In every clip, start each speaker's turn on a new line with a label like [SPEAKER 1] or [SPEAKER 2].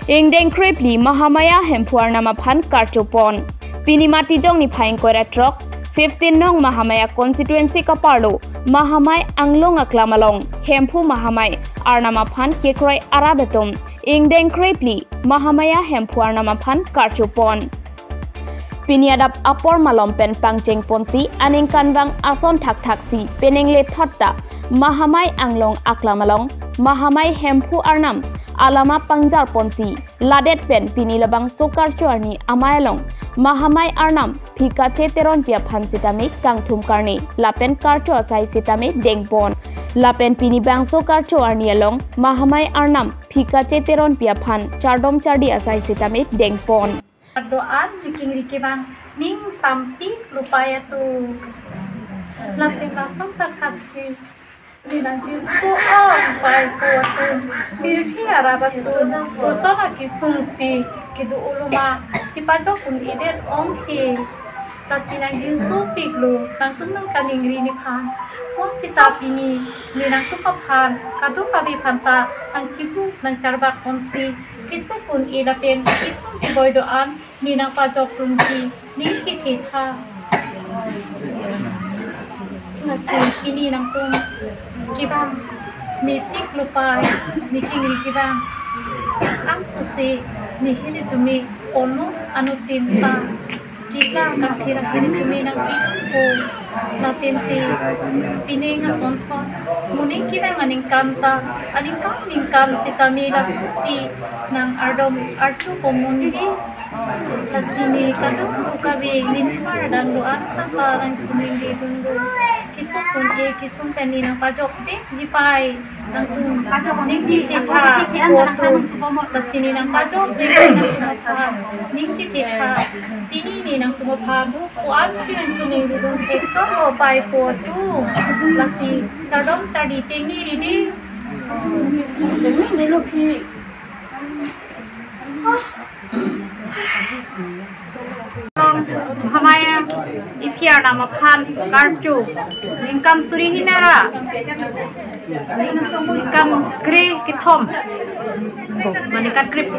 [SPEAKER 1] Ingdeng kripli Mahamaya hempuar nama phan karchupon. Pinimati jong ni phaing koira trok 15 nong Mahamaya constituency kaparlo Mahamai anglong aklamalong hempu Mahamai arnama phan kekroi arabetum Ingdeng kripli Mahamaya hempuar nama phan karchupon. Piniadap apor malompen pangcheng ponsi aning kanwang ason thak thaksi penengle thotta Mahamai anglong aklamalong Mahamai hempu arnam alama pangjar ponsi ladet pen pinilabang sokar chuarni amayalong Mahamai arnam phika cheteron pia phan sitami kangthum karni lapen karcho sai sitami dengpon lapen pinibang sokar chuarni along Mahamai arnam phika cheteron pia phan chardom chardi asai sitami dengpon
[SPEAKER 2] doan bikin rikibang ning sampi lupaya tu lapen langsung terkaksi Nilanjin soal pai kuatun birki arabatun usona kisungsi kidu uluma cipajo pun idet onghe kasinanjin supiglu nangtun nang kaningri ni phan pon sitapini nirang tu kaphan kadu kabi phanta ang cipu nang charbak ponsi kisupun idapen kisum boydoan ninang pajok tunki ningki thitha nasi kini nang tung kibang mipik lupai mikingri kibang ang susi mihili jumi onu anutin pa kita kathira kini jumi nang pipo natinti pininga sonthon muning kibang aning kanta aning sitami la susi nang ardom artu komundi kasini kadu kabi nismar dan doan tata nang kuningi tundu kisum punke kisum peni nang pajok pe jipai nang tung ning jitha kasini nang pajok pe ning jitha pini ni nang tumapha bu kuat sian chuni dun ek choro pai po tu lasi chadom chadi tengi ri ni loki Mahamaya ikhya nama phan karchu lingkan suri hinara lingkan kre kithom manikan krip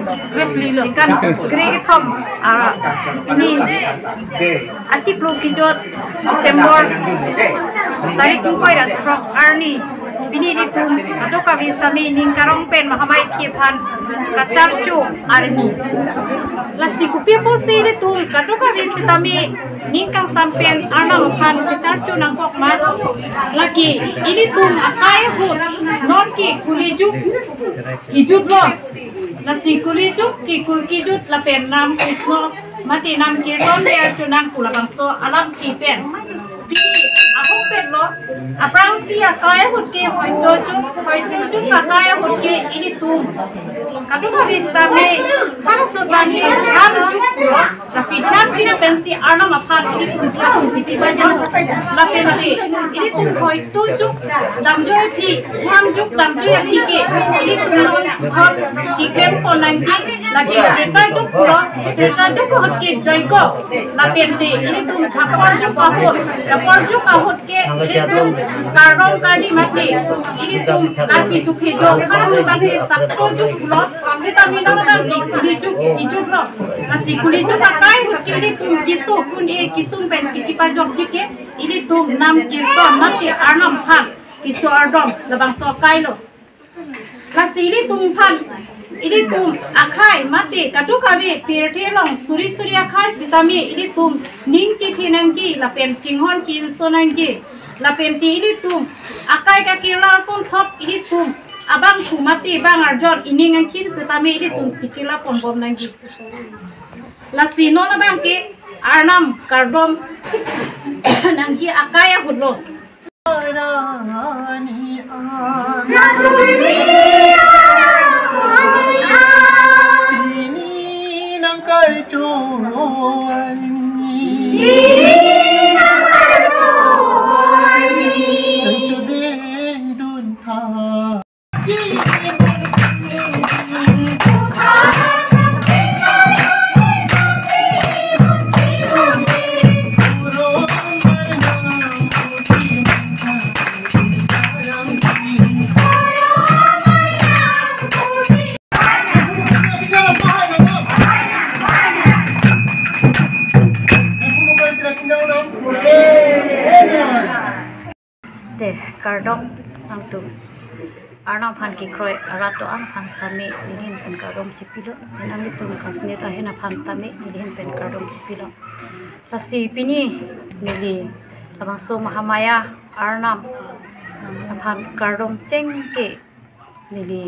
[SPEAKER 2] lilo lingkan kre kithom ini aci pro kijot Desember tarik koira trok arni bini ditum kadoka vistami ningkarong pen Mahamaya khephan kacharchu arni lasi kupia posi ditum kadoka vistami ningkang sampen arnam phan kacharchu nangkok mat laki ini tum akai hut non ki kulijuk kijut lo lasi kulijuk ki kulkijut lapen nam krisno mati nam kirnon dia chunang kulabangso alam ki pen ahok pen lo aprang sia kai hut ke hoito akai hut ke ini tum kadoka vistami parasubani ham lo lasi tham kina pensi arnam aphan ini tum kisum pici bajan lapen ati ini tum hoito juk damjoy phi tham juk damjoy phi ke ini tum lo thot ki kem ponangji lagi eta juk hot ke joiko lapen ti ini tum thapor juk ahot ke ini tum karong kadi mati ini tum kaki jukhi jo parasubani sakto juk lo sitamina dam ki juk lo nasi kuli juk akai hut ke ini tum kisu kun e kisum pen kicipa jok ke ini tum nam kirton mati arnam phan kicho ardom labang sokai lo nasi ini tum phan ini tum akai mati katukabi pirte long suri akai sitami ini tum ningchi thinangji lapen chinghon kin sonangji lapen ti ini tum akai ka kila son thop ini tum abang shumati bang arjon iningang chin sitami ini tum chikila pombom nangji lasi nona bang ke arnam kardom nangji akai hudlo Arnam pan ki kroi arat do an pan same nilhin pen karom chipilo enang ni tum kasne ta hena pan tame nilhin pen karom chipilo pasi pini nili abang so Mahamaya Arnam pan karom cheng ke nili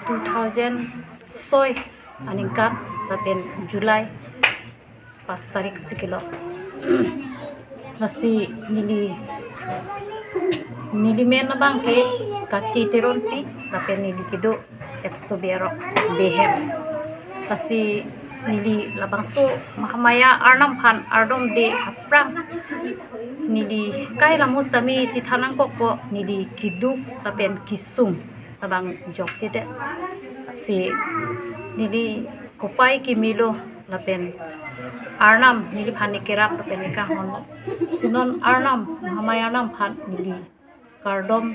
[SPEAKER 2] 2000 soy aningka lapen Julai pas tarik sikilo pasi nili men bang ke kaci teron pi lapen nili kido et sobero behem pasi nili labang so Mahamaya Arnam pan ardom de aprang nili kai lamus tami cithanang kokko nili kidu lapen kisum labang jok cite si nili kopai kimilo lapen Arnam nili phani kerap lapen ka hon sinon Arnam Mahamaya Arnam phan nili kardom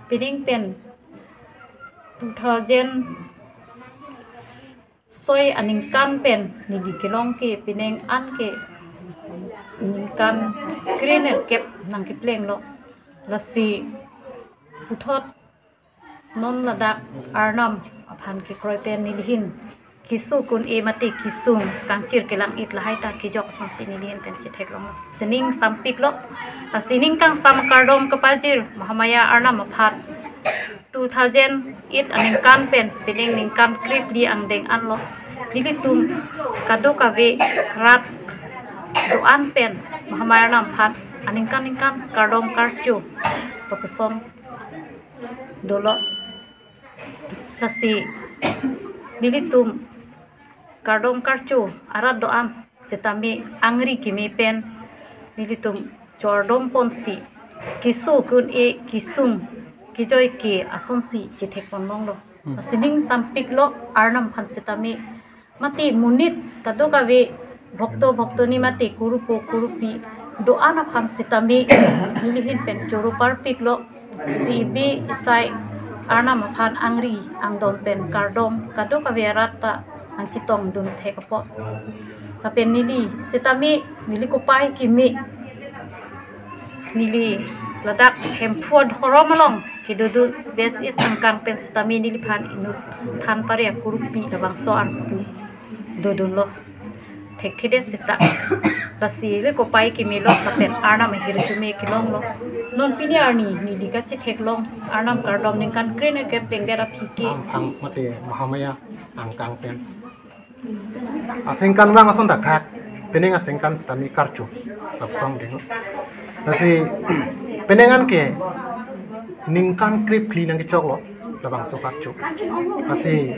[SPEAKER 2] pining pen 2000 soy aning kan pen nili kilong ke pineng an ke ning kan greener kep nang ki pleng lo lasi puthot non ladak Arnam phan ki kroi pen nilhin kisu kun e mati kisung kangchir kelang it lahai ta ki jok sang sinilin pen chithek long sining sampik lo asining kang sam kardom kapajir Mahamaya Arnam phat 2008 aning kan pen pining ning kan krip di ang deng an lo nilitum kado kave rat do an pen Mahamaya Arnam phat aning kan kardom karchu papusom dolo lasi nilitum kardom karchu arat doan setami angri kimi pen nilitum chordom ponsi kisu kun e kisum kijoi ki asonsi chithek ponmong lo asining sampik lo Arnam phan setami mati munit kadoka ve bhakto ni mati kurupo kurupi doana phan setami nilihin pen choru parpik lo sibi isai Arnam phan angri angdon pen kardom kadoka ve rata ang chitong dun thekapo lapen nili setami nili kopai kimi nili ladak hemphod horomalong kidudu bes is angkang pen setami nili phan inut than pare kurupi labang so an dodun lo thek thide sita basi le kopai kimi lo lapen Arnam hirjume kilong lo non pini arni nili ka chi thek long Arnam kardom ning kan krene kep tengera phiki
[SPEAKER 3] ang mate Mahamaya angkang pen asingkan wang ason dakhat peneng asingkan stami karchu lapsong ding nasi penengan ke ningkan krip clean ang chok lo labang so karchu nasi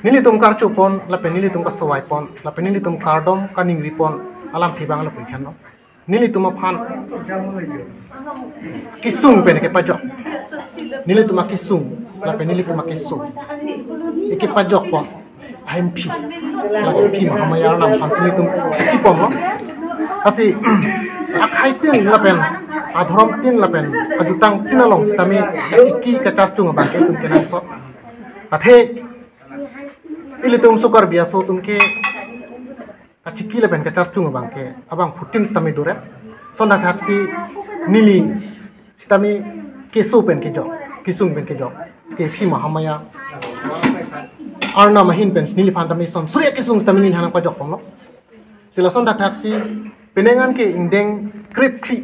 [SPEAKER 3] nili tum karchu pon lapen nili tum ka sawai pon lapen nili tum kardom kaning ripon alam thibang la pekhan no nili tum phan kisung pen ke pajok nili tum kisung lapen nili tum kisung ke pajok pon MP lagi Mahamaya Arnam phan nili tum chiki pon no asi akhai tin lapen adhorom tin lapen ajutang tinalong stami chiki ka charchung ba ke tum kenan so athe ili tum sukar biaso tum ke achiki lapen ka charchung ba ke abang putin stami dure sonda taksi nili stami kesu pen ke jo kisung pen ke jo ke phi Mahamaya Arnam mahin pen nili phan tami son surya kisung stami ni hanang pa jok pon no sila sonda taksi penengan ke indeng krip kri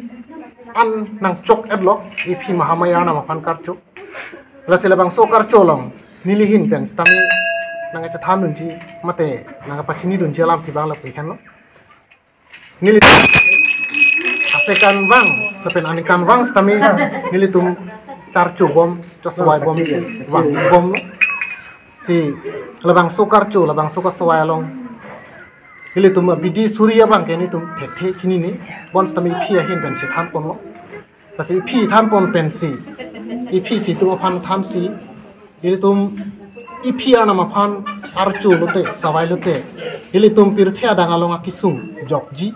[SPEAKER 3] an nang chok edlo ipi Mahamaya Arnam phan karcho la sila bang so karcho long nilihin pen stami nang cha than dunji mate nang pachini dunji alam ti bang la pekhan no nili asekan bang tapen anikan bang stami nilitum charcho bom choswai bom wang bom si labang so karcho labang so ka swai long hili tum bidi surya bang ke ni tum thek the chini ni bon stami phi a hin pen si than pon lo pasi phi than pon pen si i phi si tum phan than si hili tum i phi ana ma phan archu lote sawai lote hili tum pir thia dang along a kisung jokji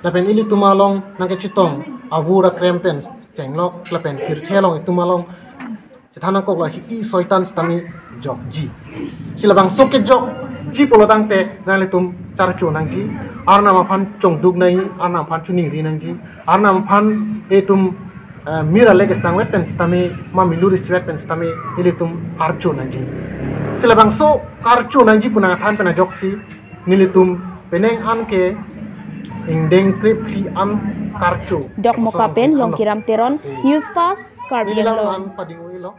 [SPEAKER 3] la pen hili tum along nang ke chitong avura krempen chenglok la pen pir thia long tum along thana kok la hi soitan stami jokji silabang soket jok ji polotang te nang tum charchu nang ji Arnam phan chong dug nai Arnam phan chuning ri nang ji Arnam phan e tum mira lege sangwet pen stami mamiluri swet pen stami ilitum karcho nanji sila bangso karcho nanji punang than pen joksi nilitum peneng an ke ingdeng kripli an karcho
[SPEAKER 1] Dok Mokapen Long Kiram Teron News Pass Karbilang
[SPEAKER 3] Nilang
[SPEAKER 1] Long
[SPEAKER 3] an padinguilo